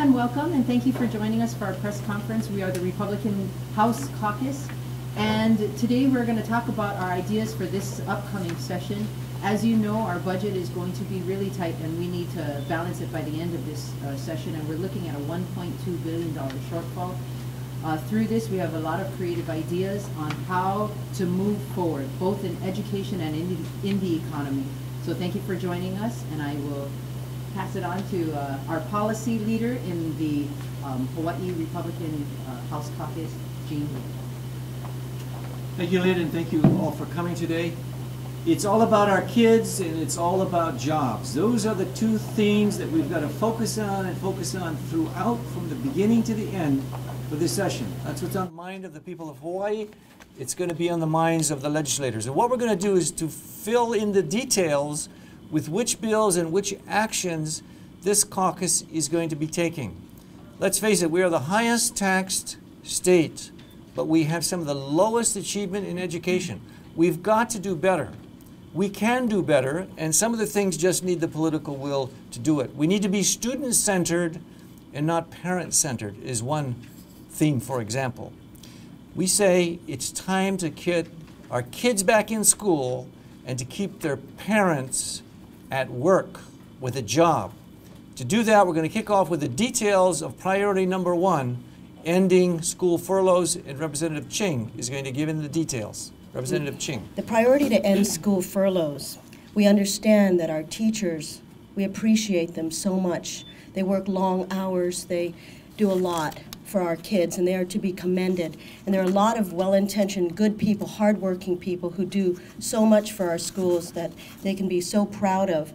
and welcome, and thank you for joining us for our press conference. We are the Republican House Caucus, and today we're going to talk about our ideas for this upcoming session. As you know, our budget is going to be really tight, and we need to balance it by the end of this session, and we're looking at a $1.2 billion shortfall. Through this, we have a lot of creative ideas on how to move forward, both in education and in the economy. So thank you for joining us, and I will pass it on to our policy leader in the Hawaii Republican House Caucus, Gene. Thank you, Lynn, and thank you all for coming today. It's all about our kids, and it's all about jobs. Those are the two themes that we've got to focus on and focus on throughout, from the beginning to the end for this session. That's what's on the mind of the people of Hawaii. It's going to be on the minds of the legislators. And what we're going to do is to fill in the details with which bills and which actions this caucus is going to be taking. Let's face it, we are the highest taxed state, but we have some of the lowest achievement in education. We've got to do better. We can do better, and some of the things just need the political will to do it. We need to be student-centered and not parent-centered is one theme, for example. We say it's time to get our kids back in school and to keep their parents at work with a job. To do that, we're going to kick off with the details of priority number 1, ending school furloughs, and Representative Ching is going to give in the details. Representative Ching. The priority to end school furloughs. We understand that our teachers, we appreciate them so much. They work long hours, they do a lot for our kids, and they are to be commended. And there are a lot of well-intentioned, good people, hardworking people who do so much for our schools that they can be so proud of.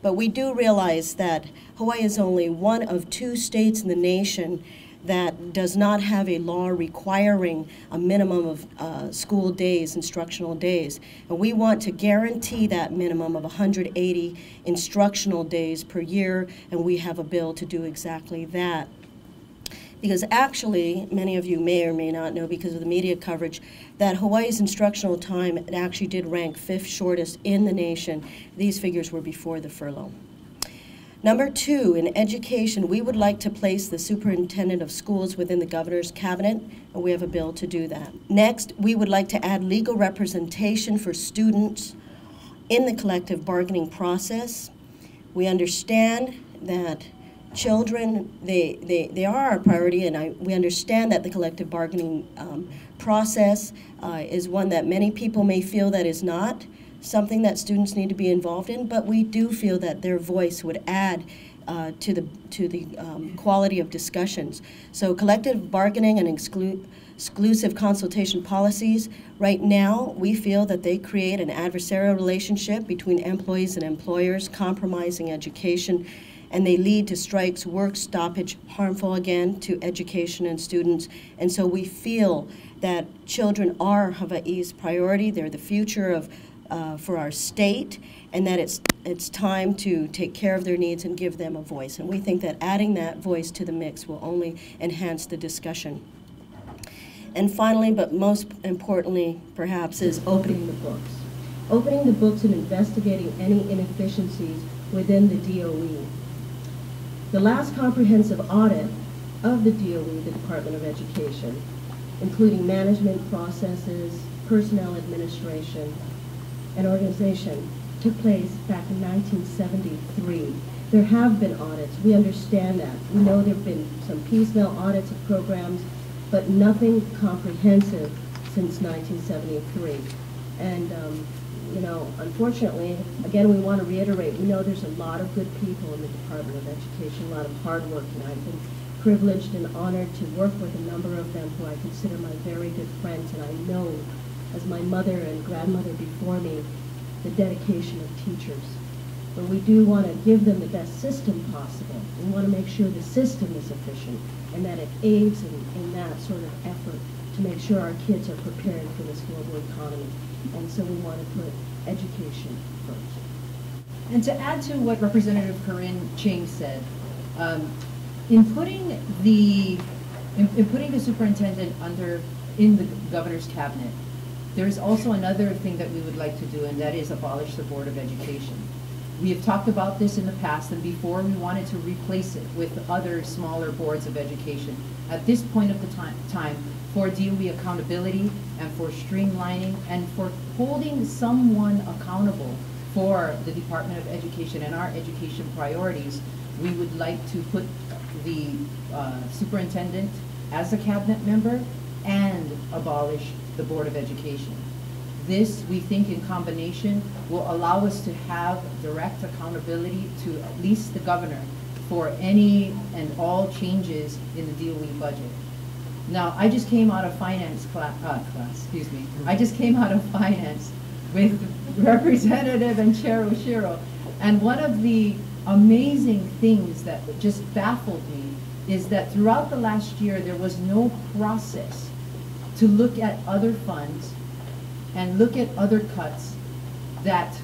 But we do realize that Hawaii is only one of 2 states in the nation that does not have a law requiring a minimum of school days, instructional days. And we want to guarantee that minimum of 180 instructional days per year, and we have a bill to do exactly that. Because actually, many of you may or may not know because of the media coverage, that Hawaii's instructional time actually did rank 5th shortest in the nation. These figures were before the furlough. Number 2, in education, we would like to place the superintendent of schools within the governor's cabinet, and we have a bill to do that. Next, we would like to add legal representation for students in the collective bargaining process. We understand that children, they are our priority, and we understand that the collective bargaining process is one that many people may feel that is not something that students need to be involved in, but we do feel that their voice would add to the quality of discussions. So collective bargaining and exclusive consultation policies, right now we feel that they create an adversarial relationship between employees and employers, compromising education, and they lead to strikes, work stoppage, harmful again to education and students. And so we feel that children are Hawaii's priority. They're the future of for our state, and that it's time to take care of their needs and give them a voice. And we think that adding that voice to the mix will only enhance the discussion. And finally, but most importantly, perhaps, is opening the books. Opening the books and investigating any inefficiencies within the DOE. The last comprehensive audit of the DOE, the Department of Education, including management processes, personnel administration, and organization, took place back in 1973. There have been audits. We understand that. We know there have been some piecemeal audits of programs, but nothing comprehensive since 1973. And you know, unfortunately, again, we want to reiterate, we know there's a lot of good people in the Department of Education, a lot of hard work, and I've been privileged and honored to work with a number of them who I consider my very good friends, and I know, as my mother and grandmother before me, the dedication of teachers. But we do want to give them the best system possible. We want to make sure the system is efficient and that it aids in that sort of effort to make sure our kids are prepared for this global economy. And so we want to put education first. And to add to what Representative Corinne Ching said, in putting the superintendent in the governor's cabinet, there is also another thing that we would like to do, and that is abolish the Board of Education. We have talked about this in the past, and before we wanted to replace it with other smaller boards of education. At this point of the time, for DOE accountability and for streamlining and for holding someone accountable for the Department of Education and our education priorities, we would like to put the superintendent as a cabinet member and abolish the Board of Education. This, we think, in combination, will allow us to have direct accountability to at least the governor for any and all changes in the DOE budget. Now, I just came out of finance excuse me. I just came out of finance with Representative and Chair Oshiro, and one of the amazing things that just baffled me is that throughout the last year, there was no process to look at other funds and look at other cuts that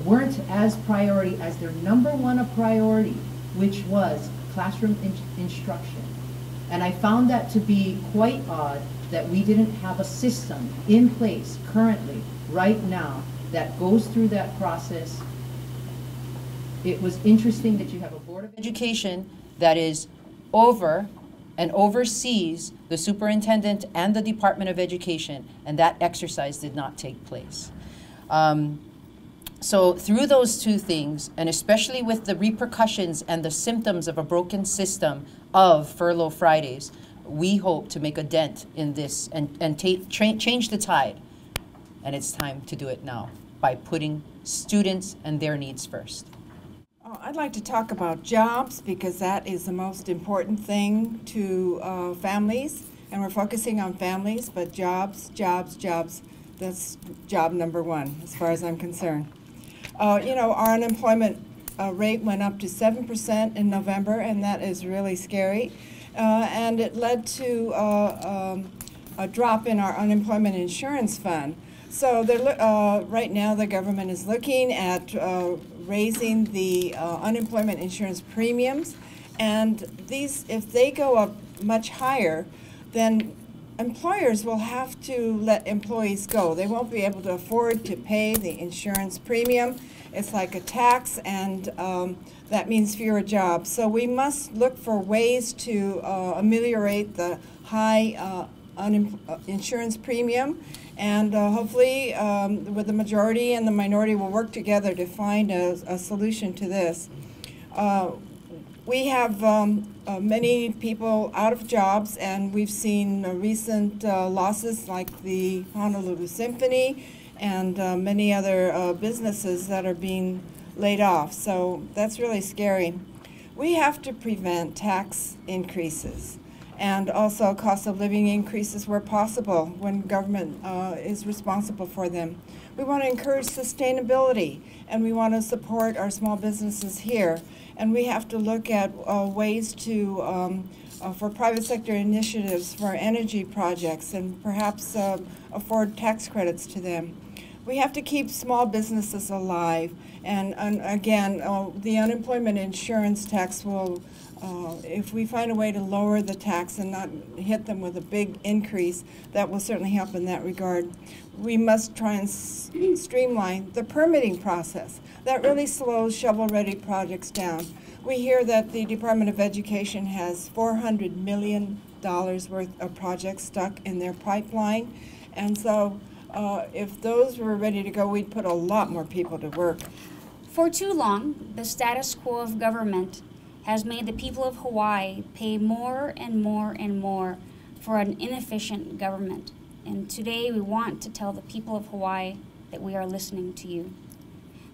weren't as priority as their number one priority, which was classroom instruction. And I found that to be quite odd that we didn't have a system in place currently, right now, that goes through that process. It was interesting that you have a Board of Education that is over and oversees the superintendent and the Department of Education, and that exercise did not take place. So through those two things, and especially with the repercussions and the symptoms of a broken system of Furlough Fridays, we hope to make a dent in this and change the tide. And it's time to do it now by putting students and their needs first. I'd like to talk about jobs because that is the most important thing to families, and we're focusing on families, but jobs, that's job number one as far as I'm concerned. You know, our unemployment rate went up to 7% in November, and that is really scary, and it led to a drop in our unemployment insurance fund. So right now the government is looking at raising the unemployment insurance premiums, and these, if they go up much higher, then employers will have to let employees go. They won't be able to afford to pay the insurance premium. It's like a tax, and that means fewer jobs. So we must look for ways to ameliorate the high insurance premium. And hopefully, with the majority and the minority, will work together to find a solution to this. We have many people out of jobs, and we've seen recent losses like the Honolulu Symphony and many other businesses that are being laid off. So that's really scary. We have to prevent tax increases and also cost of living increases where possible when government is responsible for them. We want to encourage sustainability, and we want to support our small businesses here. And we have to look at ways to, for private sector initiatives for energy projects, and perhaps afford tax credits to them. We have to keep small businesses alive, and again, the unemployment insurance tax will, if we find a way to lower the tax and not hit them with a big increase, that will certainly help in that regard. We must try and streamline the permitting process. That really slows shovel-ready projects down. We hear that the Department of Education has $400 million worth of projects stuck in their pipeline, and so if those were ready to go, we'd put a lot more people to work. For too long, the status quo of government has made the people of Hawaii pay more and more and more for an inefficient government. And today we want to tell the people of Hawaii that we are listening to you.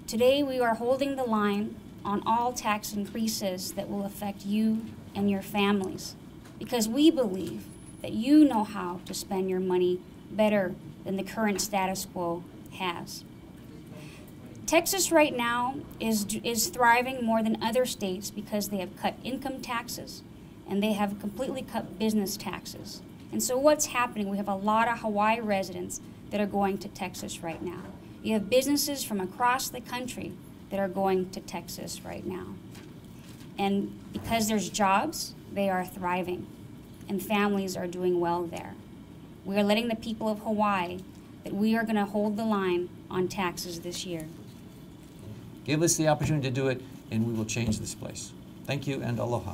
Today we are holding the line on all tax increases that will affect you and your families, because we believe that you know how to spend your money better than the current status quo has. Texas right now is thriving more than other states because they have cut income taxes and they have completely cut business taxes. And so what's happening, we have a lot of Hawaii residents that are going to Texas right now. You have businesses from across the country that are going to Texas right now. And because there's jobs, they are thriving and families are doing well there. We are letting the people of Hawaii that we are going to hold the line on taxes this year. Give us the opportunity to do it, and we will change this place. Thank you, and aloha.